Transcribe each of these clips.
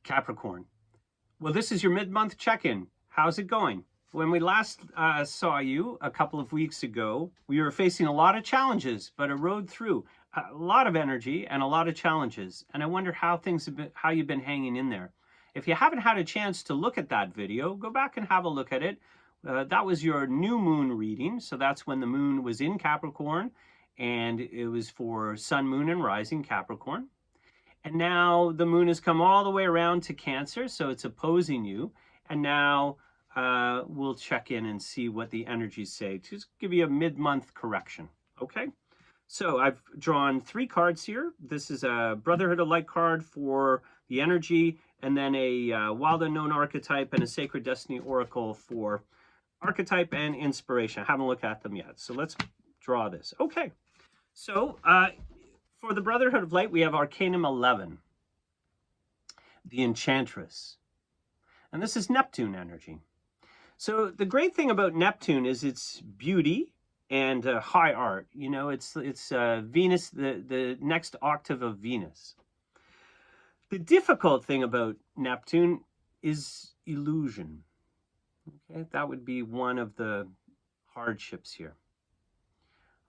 Capricorn. Well, this is your mid-month check-in. How's it going? When we last saw you a couple of weeks ago, we were facing a lot of challenges, but rode through a lot of energy and a lot of challenges. And I wonder how things have been, how you've been hanging in there. If you haven't had a chance to look at that video, go back and have a look at it. That was your new moon reading. So that's when the moon was in Capricorn, and it was for sun, moon, and rising Capricorn. And now the moon has come all the way around to Cancer, so it's opposing you. And now we'll check in and see what the energies say to just give you a mid-month correction, okay? So I've drawn 3 cards here. This is a Brotherhood of Light card for the energy, and then a Wild Unknown archetype and a Sacred Destiny Oracle for archetype and inspiration. I haven't looked at them yet, so let's draw this. Okay, so for the Brotherhood of Light, we have Arcanum 11, the Enchantress. And this is Neptune energy. So the great thing about Neptune is its beauty and high art. You know, it's Venus, the next octave of Venus. The difficult thing about Neptune is illusion. Okay, that would be one of the hardships here.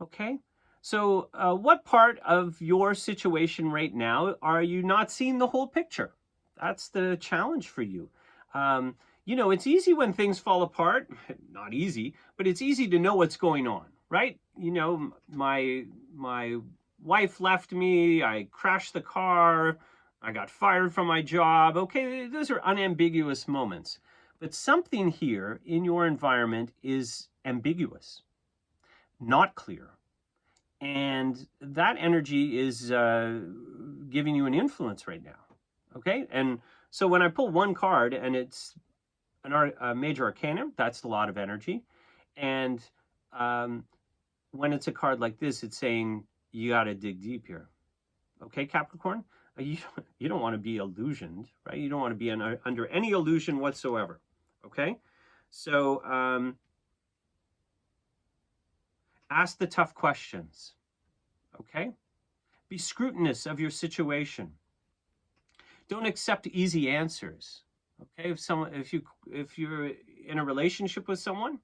Okay. So what part of your situation right now are you not seeing the whole picture? That's the challenge for you. You know, it's easy when things fall apart. Not easy, but it's easy to know what's going on, right? You know, my wife left me, I crashed the car, I got fired from my job. Okay, those are unambiguous moments. But something here in your environment is ambiguous, not clear. And that energy is giving you an influence right now, okay? And so when I pull one card and it's a major arcanum, that's a lot of energy. And when it's a card like this, it's saying you got to dig deep here, okay, Capricorn? You don't want to be illusioned, right? You don't want to be under any illusion whatsoever, okay? So ask the tough questions, okay? Be scrutinous of your situation. Don't accept easy answers, okay? If you're in a relationship with someone,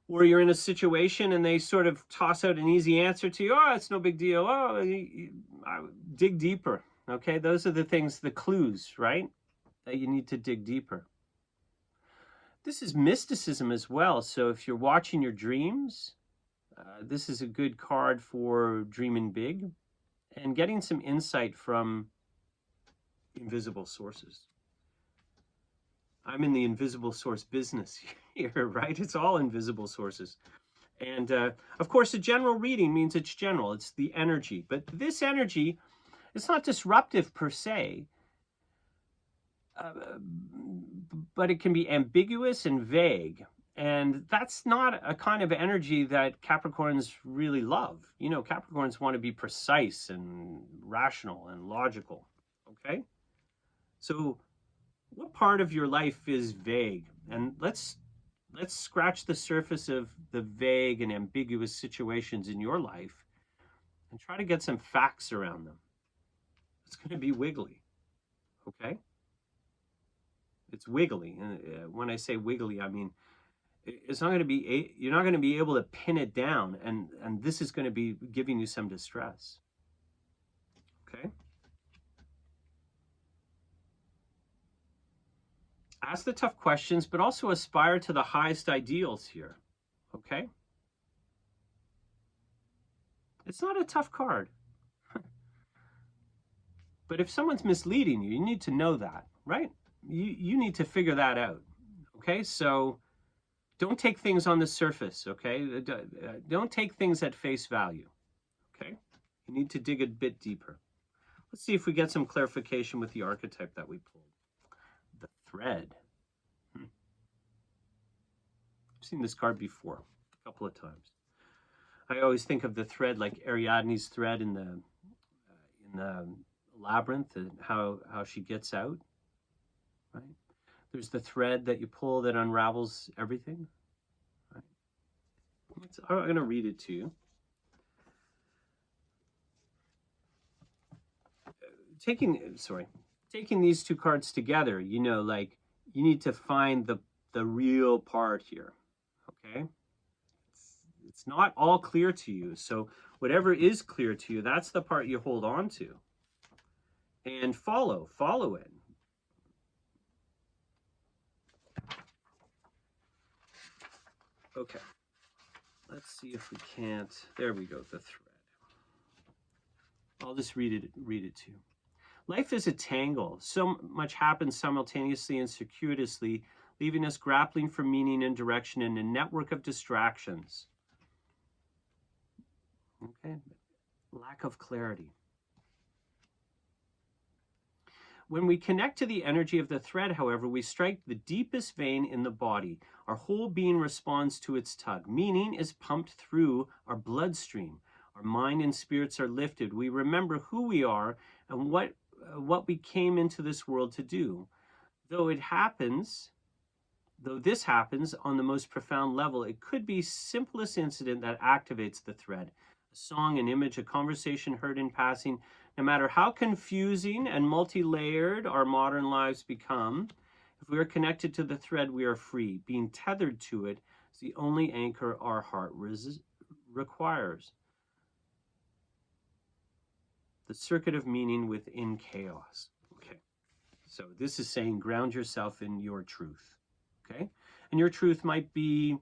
or you're in a situation and they sort of toss out an easy answer to you, oh, it's no big deal, oh, dig deeper, okay? Those are the things, the clues, right? That you need to dig deeper. This is mysticism as well. So if you're watching your dreams, this is a good card for dreaming big and getting some insight from invisible sources. I'm in the invisible source business here, right? It's all invisible sources. And of course, a general reading means it's general. It's the energy. But this energy, it's not disruptive per se, but it can be ambiguous and vague. And that's not a kind of energy that Capricorns really love. You know, Capricorns want to be precise and rational and logical, okay? So what part of your life is vague? And let's scratch the surface of the vague and ambiguous situations in your life and try to get some facts around them. It's going to be wiggly, okay? It's wiggly. And when I say wiggly, I mean, it's not going to be, you're not going to be able to pin it down, and this is going to be giving you some distress, okay? Ask the tough questions, but also aspire to the highest ideals here, okay? It's not a tough card. But if someone's misleading you, you need to know that, right? You need to figure that out, okay? So don't take things on the surface, okay? Don't take things at face value, okay? You need to dig a bit deeper. Let's see if we get some clarification with the archetype that we pulled. The thread. I've seen this card before a couple of times. I always think of the thread like Ariadne's thread in the labyrinth, and how she gets out, right? There's the thread that you pull that unravels everything, right? I'm going to read it to you. Taking taking these two cards together, you know, like you need to find the real part here. Okay? It's not all clear to you. So whatever is clear to you, that's the part you hold on to. And follow it. Okay. Let's see if we can't. There we go, the thread. I'll just read it to you. Life is a tangle. So much happens simultaneously and circuitously, leaving us grappling for meaning and direction in a network of distractions. Okay? Lack of clarity. When we connect to the energy of the thread, however, we strike the deepest vein in the body. Our whole being responds to its tug. Meaning is pumped through our bloodstream. Our mind and spirits are lifted. We remember who we are and what we came into this world to do. Though this happens on the most profound level, it could be simplest incident that activates the thread. A song, an image, a conversation heard in passing. No matter how confusing and multi-layered our modern lives become, if we are connected to the thread, we are free. Being tethered to it is the only anchor our heart requires. The circuit of meaning within chaos. Okay, so this is saying ground yourself in your truth. Okay, and your truth might be,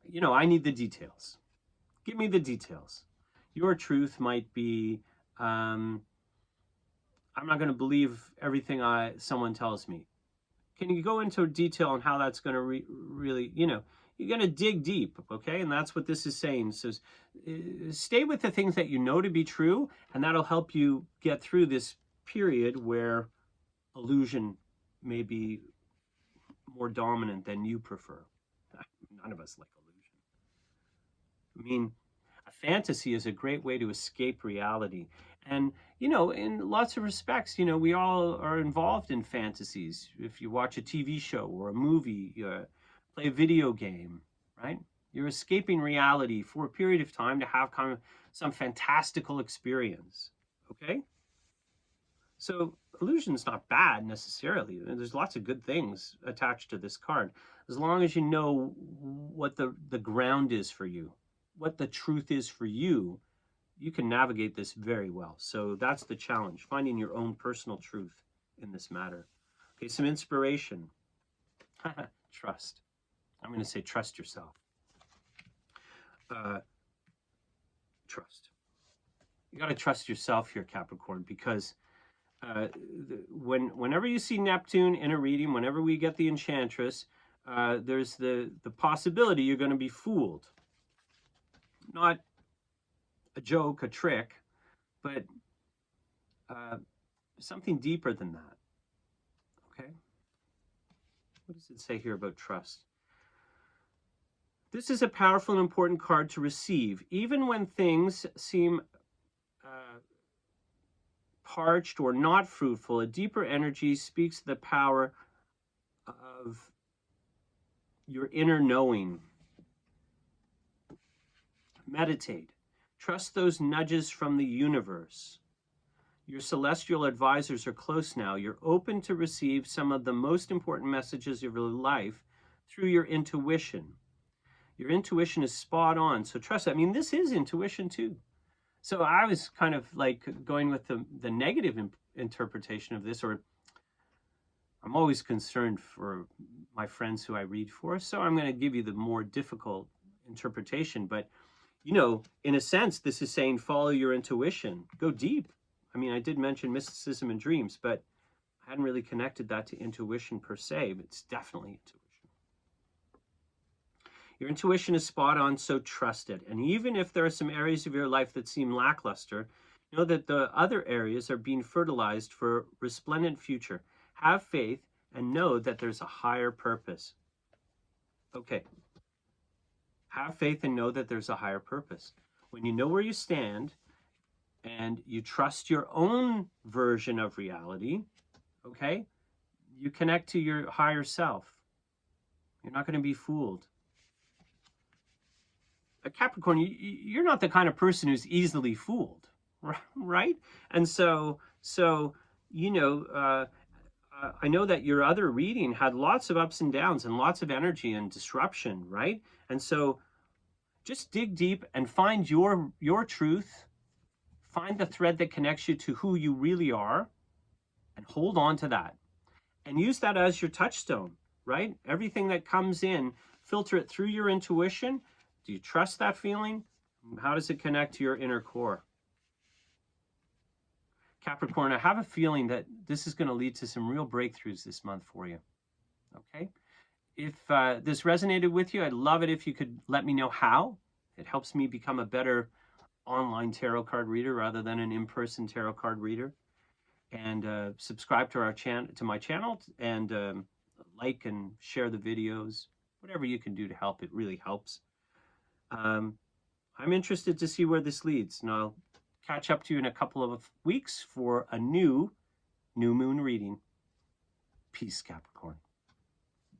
you know, I need the details. Give me the details. Your truth might be, I'm not going to believe everything someone tells me. Can you go into detail on how that's going to really, you know, you're going to dig deep, okay? And that's what this is saying. So stay with the things that you know to be true, and that'll help you get through this period where illusion may be more dominant than you prefer. None of us like illusion. I mean, a fantasy is a great way to escape reality. And, you know, in lots of respects, you know, we all are involved in fantasies. If you watch a TV show or a movie, play a video game, right? You're escaping reality for a period of time to have kind of some fantastical experience, okay? So illusion's not bad necessarily. There's lots of good things attached to this card, as long as you know what the ground is for you, what the truth is for you. You can navigate this very well. So that's the challenge, finding your own personal truth in this matter. Okay, some inspiration. Trust. I'm going to say trust yourself. Trust. You got to trust yourself here, Capricorn, because whenever you see Neptune in a reading, whenever we get the Enchantress, there's the possibility you're going to be fooled. Not a joke, a trick, but something deeper than that. Okay? What does it say here about trust? This is a powerful and important card to receive, even when things seem parched or not fruitful. A deeper energy speaks to the power of your inner knowing. Meditate. Trust those nudges from the universe. Your celestial advisors are close now. You're open to receive some of the most important messages of your life through your intuition. Your intuition is spot on, so trust it. I mean, this is intuition too. So I was kind of like going with the negative interpretation of this, or I'm always concerned for my friends who I read for, so I'm going to give you the more difficult interpretation. But, you know, in a sense, this is saying follow your intuition, go deep. I mean, I did mention mysticism and dreams, but I hadn't really connected that to intuition per se, but it's definitely intuition. Your intuition is spot on, so trust it. And even if there are some areas of your life that seem lackluster, know that the other areas are being fertilized for a resplendent future. Have faith and know that there's a higher purpose. Okay. Have faith and know that there's a higher purpose. When you know where you stand and you trust your own version of reality, okay, you connect to your higher self. You're not going to be fooled. Capricorn, you're not the kind of person who's easily fooled, right? And so you know, I know that your other reading had lots of ups and downs and lots of energy and disruption, right? And so just dig deep and find your truth, find the thread that connects you to who you really are, and hold on to that. And use that as your touchstone, right? Everything that comes in, filter it through your intuition. Do you trust that feeling? How does it connect to your inner core? Capricorn, I have a feeling that this is going to lead to some real breakthroughs this month for you. Okay? If this resonated with you, I'd love it if you could let me know how. It helps me become a better online tarot card reader rather than an in-person tarot card reader. And subscribe to my channel, and like and share the videos. Whatever you can do to help, it really helps. I'm interested to see where this leads, and I'll catch up to you in a couple of weeks for a new moon reading. Peace, Capricorn.